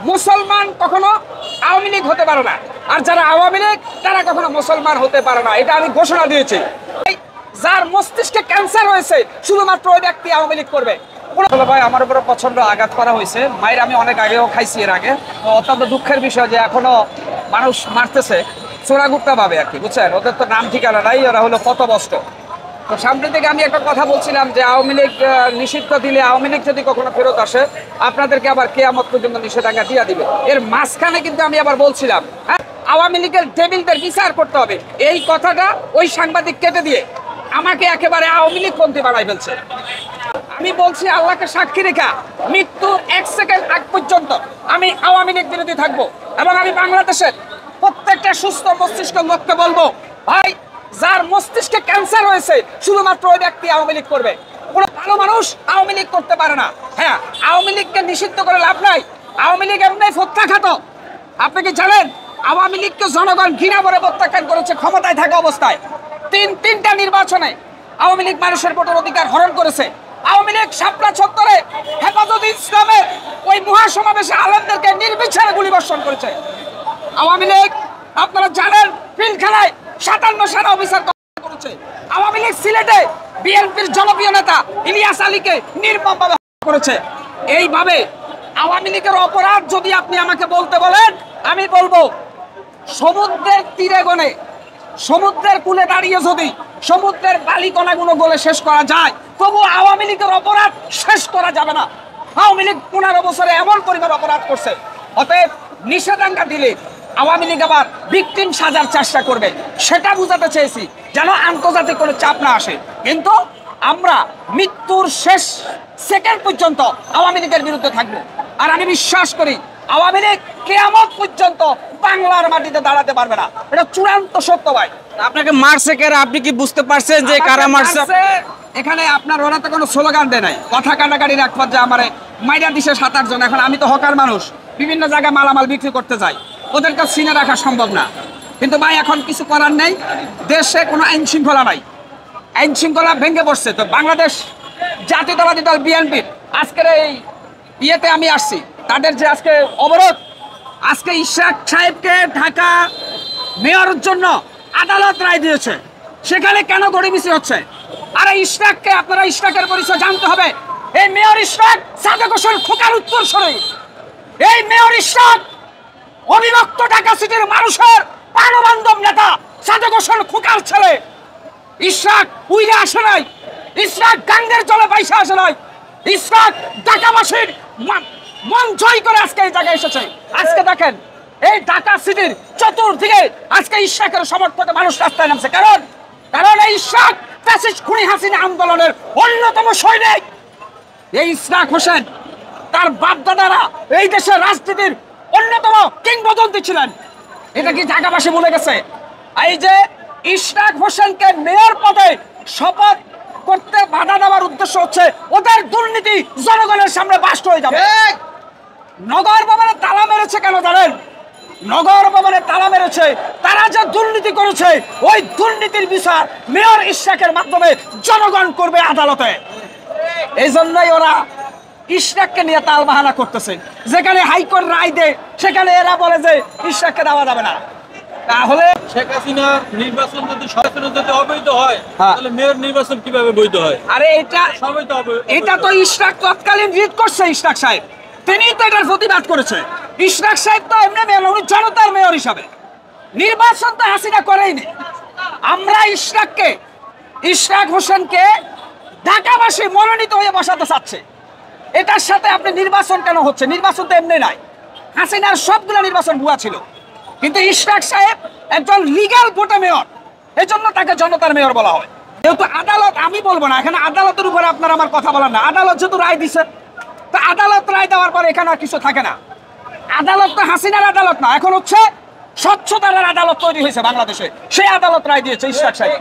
মুসলমান কখনো আওয়ামী লীগ হতে পারে না, আর যারা আওয়ামী লীগ তারা কখনো মুসলমান হতে পারে না। এটা আমি ঘোষণা দিয়েছি। যার মস্তিষ্কে ক্যান্সার হয়েছে শুধুমাত্র ওই ব্যক্তি আওয়ামী লীগ করবে। ভাই, আমার উপরে প্রচন্ড আঘাত করা হয়েছে। মায়ের আমি অনেক আগেও খাইছি, এর আগে। অত্যন্ত দুঃখের বিষয় যে এখনো মানুষ মারতেছে চোরাগুপ্তা ভাবে আর কি, বুঝছেন? ওদের তো নাম ঠিকানা নাই, ওরা হলো পথভ্রষ্ট। তো সামনে থেকে আমি একটা কথা বলছিলাম যে আওয়ামী লীগ নিষিদ্ধ দিলে, আওয়ামী লীগ যদি কখনো ফেরত আসে আপনাদেরকে আবার কিয়ামত পর্যন্ত নিষেধাজ্ঞা দিয়ে দিবে। এর মাঝখানে কিন্তু আমি আবার বলছিলাম আওয়ামী লীগের টেবিলদের বিচার করতে হবে। এই কথাটা ওই সাংবাদিক কেটে দিয়ে আমাকে একেবারে আওয়ামী লীগ পন্থী বানাই ফেলছে। আমি বলছি আল্লাহকে সাক্ষী রেখা মৃত্যুর 1 সেকেন্ড আগ পর্যন্ত আমি আওয়ামী লীগ বিরোধী থাকবো, এবং আমি বাংলাদেশের প্রত্যেকটা সুস্থ মস্তিষ্ক লোককে বলবো, ভাই, যার মস্তিষ্কে ক্যান্সার হয়েছে শুধুমাত্র ওই ব্যক্তি আওয়ামী লীগ করবে। কোনো ভালো মানুষ আওয়ামী লীগ করতে পারে না। হ্যাঁ, আওয়ামী লীগকে নিষিদ্ধ করে লাভ নাই। আওয়ামী লীগ এমনি প্রত্যাখ্যাত। আপনি কি জানেন আওয়ামী লীগকে জনগণ ঘৃণা করে প্রত্যাখ্যান করেছে ক্ষমতায় থাকা অবস্থায়? তিনটা নির্বাচনে আওয়ামী লীগ মানুষের ভোটের অধিকার হরণ করেছে। আওয়ামী লীগ শাপলা চত্বরে হেফাজতে ইসলামের ওই মহাসমাবেশে আলেমদেরকে নির্বিচারে গুলিবর্ষণ করেছে। আওয়ামী লীগ, আপনারা জানেন, পিলখানায় 57 সেনা অফিসার করেছে। আওয়ামী লীগ সিলেটে বিএনপির জনপ্রিয় নেতা ইলিয়াস আলীকে নির্মমভাবে হত্যা করেছে। এইভাবে আওয়ামী লীগের অপরাধ যদি আপনি আমাকে বলতে বলেন, আমি বলবো সমুদ্রের তীরে গনে, সমুদ্রের কূলে দাঁড়িয়ে যদি সমুদ্রের বালিকণাগুলো গলে শেষ করা যায়, তবু আওয়ামী লীগের অপরাধ শেষ করা যাবে না। আওয়ামী লীগ 15 বছরে এমন পরিমাণ অপরাধ করছে। অতএব নিষেধাজ্ঞা দিলে আওয়ামী লীগ আবার ভিকটিম সাজার চেষ্টা করবে, সেটা বুঝাতে চেয়েছি, যেন আন্তর্জাতিক কোনো চাপ না আসে। কিন্তু আমরা মৃত্যুর শেষ সেকেন্ড পর্যন্ত আওয়ামী লীগের বিরুদ্ধে থাকবো। আর আমি বিশ্বাস করি আওয়ামী লীগ কিয়ামত পর্যন্ত বাংলার মাটিতে দাঁড়াতে পারবে না। এটা চূড়ান্ত সত্য। ভাই, আপনাকে মারছে কারা? আপনি কি বুঝতে পারছেন যে কারা মারছে? এখানে আপনার ওরা তো কোনো স্লোগান দেয় নাই, কথা কাটাকাটি রাখবার যে আমার মাইরা দিছে 7-8 জন। এখন আমি তো হকার মানুষ, বিভিন্ন জায়গায় মালামাল বিক্রি করতে যাই, ওদের কাছে চিনে রাখা সম্ভব না। কিন্তু ভাই, এখন কিছু করার নেই। দেশে কোনো আইন শৃঙ্খলা নাই, আইন শৃঙ্খলা ভেঙে পড়ছে। তো বাংলাদেশ জাতীয়তাবাদী দল বিএনপির আজকের এই ইয়েতে আমি আসছি, তাদের যে আজকে অবরোধ, আজকে ইশরাক সাহেবকে ঢাকা মেয়রের জন্য আদালত রায় দিয়েছে, সেখানে কেন গড়িমিছি হচ্ছে? আর ইশরাককে, আপনারা ইশরাকের পরিচয় জানতে হবে। এই মেয়র ইশরাক সাদেক হোসেন খোকার উত্তরসূরি। এই মেয়র ইশরাক অবিভক্ত ঢাকা সিটির মানুষের প্রাণবান্ধব নেতা সাদেক হোসেন খোকার ছেলে। ইশরাক উইরে আসে নাই, ইশরাক গাঙ্গের জলে পয়সা আসে নাই। ইশরাক ঢাকাবাসীর মন জয় করে আজকে এই জায়গায় এসেছে। আজকে দেখেন এই ঢাকা সিটির চতুর্দিকে আজকে ইশরাকের সমর্থকে মানুষ রাস্তায় নামছে। কারণ এই ইশরাক ফ্যাসিস্ট খুনি হাসিনা আন্দোলনের অন্যতম সৈনিক। এই ইশরাক হোসেন, তার বাপদাদারা এই দেশের রাজনীতির অন্যতম কিংবদন্তি ছিলেন। এটা কি ঢাকাবাসী ভুলে গেছে? এই যে ইশরাক হোসেনকে মেয়র পদে শপথ করতে বাধা দেওয়ার উদ্দেশ্য হচ্ছে ওদের দুর্নীতি জনগণের সামনে বাস্ট হয়ে যাবে। নগর ভবনে তালা মেরেছে কেন জানেন? নগর ভবনে তালা মেরেছে, তারা যে দুর্নীতি করেছে ওই দুর্নীতির বিচার মেয়র ইশরাকের মাধ্যমে জনগণ করবে আদালতে। এই জন্যই ওরা ইশরাককে নিয়ে তালবাহানা করতেছে। যেখানে হাইকোর্ট রায় দেয় সেখানে এরা বলে যে ইশরাককে দেওয়া যাবে না। তাহলে শেখ হাসিনা নির্বাচন যদি সরাসরি যদি অবৈধ হয়, তাহলে মেয়র নির্বাচন কিভাবে বৈধ হয়? আরে এটা তো ইশরাক তৎকালীন রিট করছে। ইশরাক সাহেব, তিনি তো এটার প্রতিবাদ করেছে। ইশরাক সাহেব তো এমনি মেয়র, উনি জনতার মেয়র হিসাবে। নির্বাচন তো হাসিনা করেইনি। আমরা ইশরাক হোসেনকে ঢাকাবাসী মনোনীত হয়ে বসাতে চাচ্ছে। এটার সাথে আপনি নির্বাচন কেন হচ্ছে? নির্বাচন তো এমনি নাই। হাসিনার সবগুলো নির্বাচন ভুয়া ছিল, কিন্তু ইশরাক সাহেব একজন লিগ্যাল ভোটে মেয়র, এই জন্য তাকে জনতার মেয়র বলা হয়। যেহেতু আদালত, আমি বলবো না, এখানে আদালতের উপরে আপনার আমার কথা বলার না। আদালত যেহেতু রায় দিছে, তা আদালত রায় দেওয়ার পর এখানে আর কিছু থাকে না। আদালত তো হাসিনার আদালত না, এখন হচ্ছে স্বচ্ছতার আদালত তৈরি হয়েছে বাংলাদেশে, সেই আদালত রায় দিয়েছে ইশরাক সাহেব।